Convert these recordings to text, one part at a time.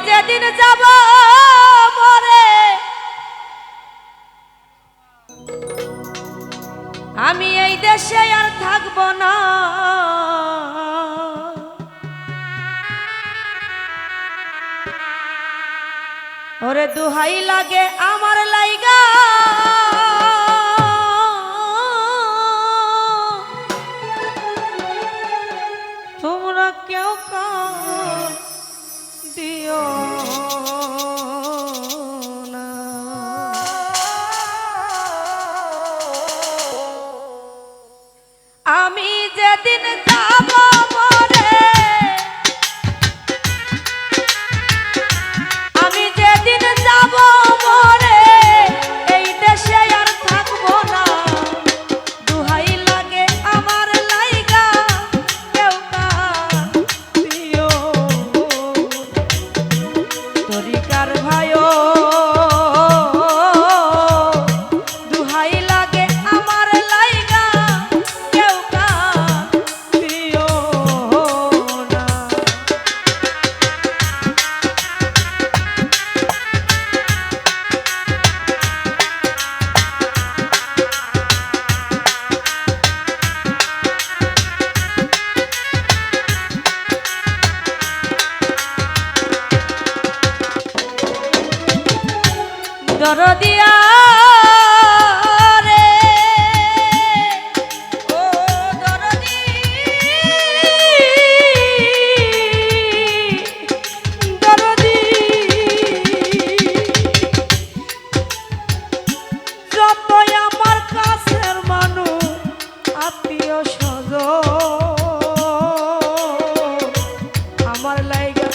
যেদিন যাব মরে আমি এই দেশে আর থাকব না। ওরে দুহাই লাগে আমার লাইগা তোমরা কেউ দিও না। আমি যেদিন যাব মরে আমি যেদিন যাব মরে এই দেশে আর থাকবো না। দুহাই লাগে আমার লাইগা কেউ দিও তরিকার ভাইও দুহাই লাগে আমার লাইগা কেউ দিও না। দরদিয়া রে ও দরদি দরদি যতই আমার কাছের মানুষ আত্মীয় স্বজন আমার লাইগা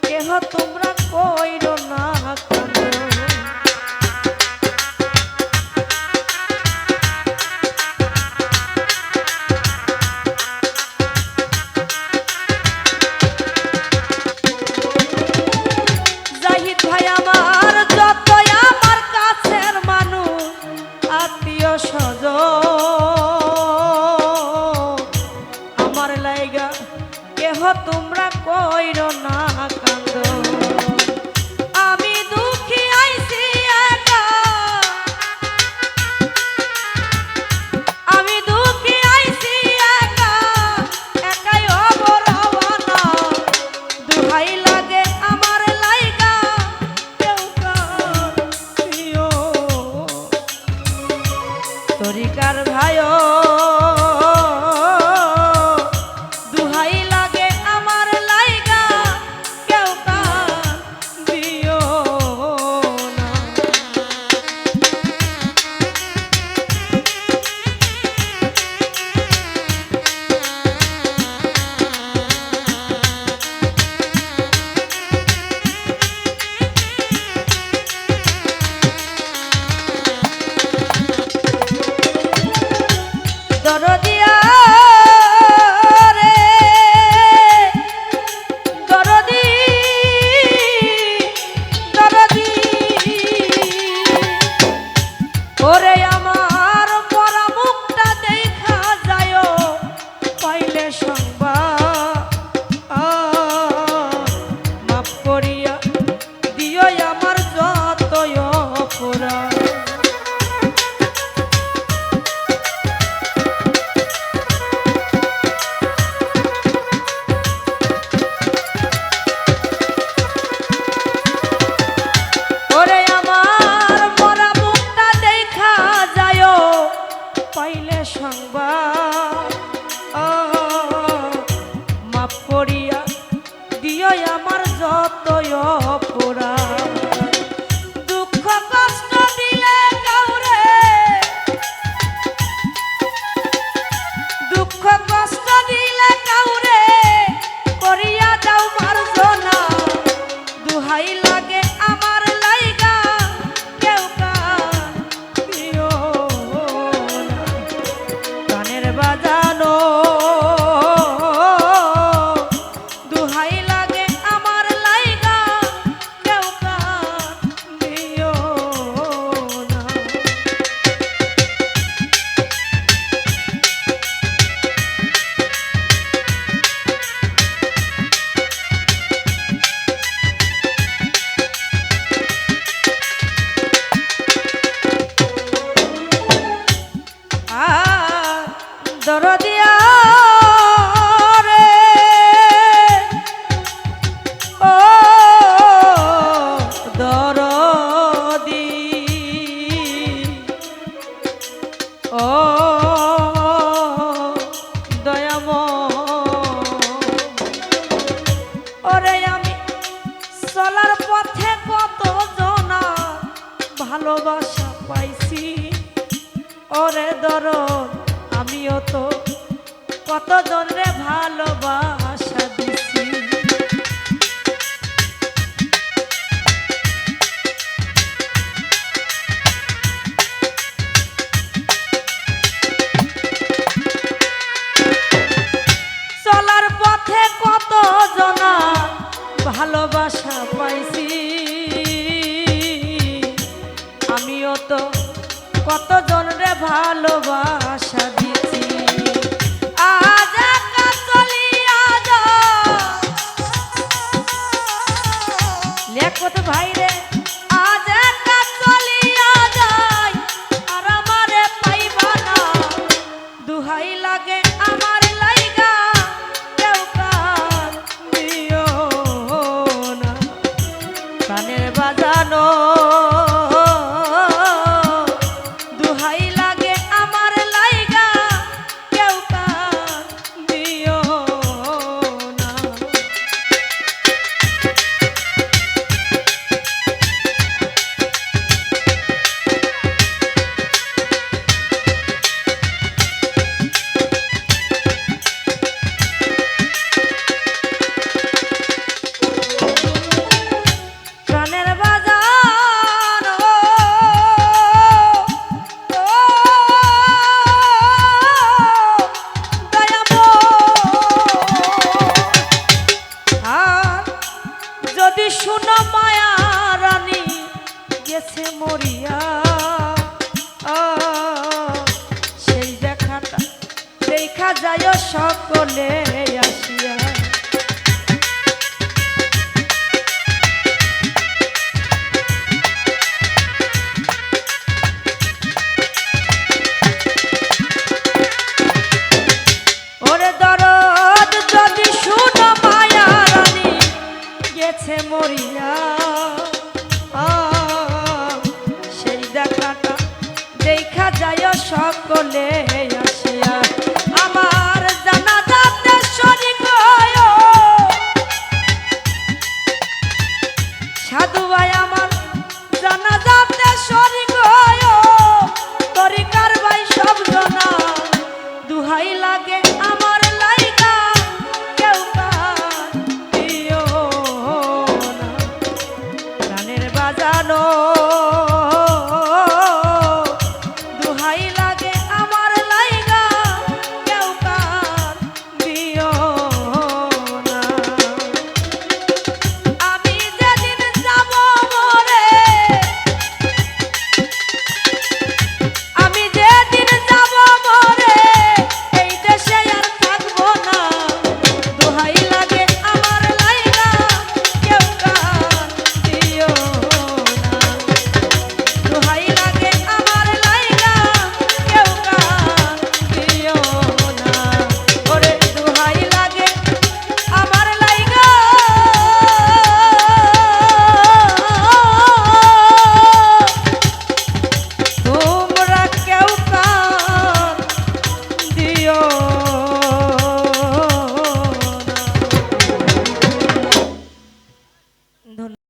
কেহ তোমরা কইরো না। ভাই আমার যতই আমার কাছের মানুষ আত্মীয় স্বজন আমার লাইগা কেহ তোমরা কইরো না কান্দ। আমি দুঃখী আইছি একা আমি দুঃখী আইছি একা একাই অবরওয়ানা। দুহাই লাগে আমার লাইগা তরিকার ভাইও দুহাই লাগে আমার লাইগা কেউ দিও না। দরদিয়া রে দরদি দরদি ওরে আমার মরা মুখটা দেখা যায় পাইলে সংবাদ মাফ করিয়া দিও আমার যতই অপরাধ। পাইলে সংবাদ মাফ করিয়া দিও আমার যতই অপরাধ। দুঃখ কষ্ট দিলে কাউরে দুঃখ কষ্ট দিলে কাউরে করিয়া দাও মার্জনা। দুহাই লাগে আমার লাইগা কেউ দিও না। গানের বাজানো দুহাই লাগে আমার লাইগা কেউ ভালোবাসা পাইছি ওরে দরদ আমিও তো কতজন রে ভালোবাসা দিছি চলার পথে কত জনা ভালোবাসা পাইছি আমিও তো কতজন রে ভালোবাসা দিছি আজ একা চলিয়া যা লেখত ভাই রে আজ একা চলিয়া যাই আর আমারে পাইবা না দুহাই লাগে আমার লাইগা কেউ কান দিও না কানের বাজানো শুনো মায়া রানী গেছে মরিয়া সেই দেখাটা দেখা যায় সকলে আসিয়া ওরে দরদ যদি শুনো মায়া রানী গেছে মরিয়া সেই দেখাটা দেখা যায় সকলে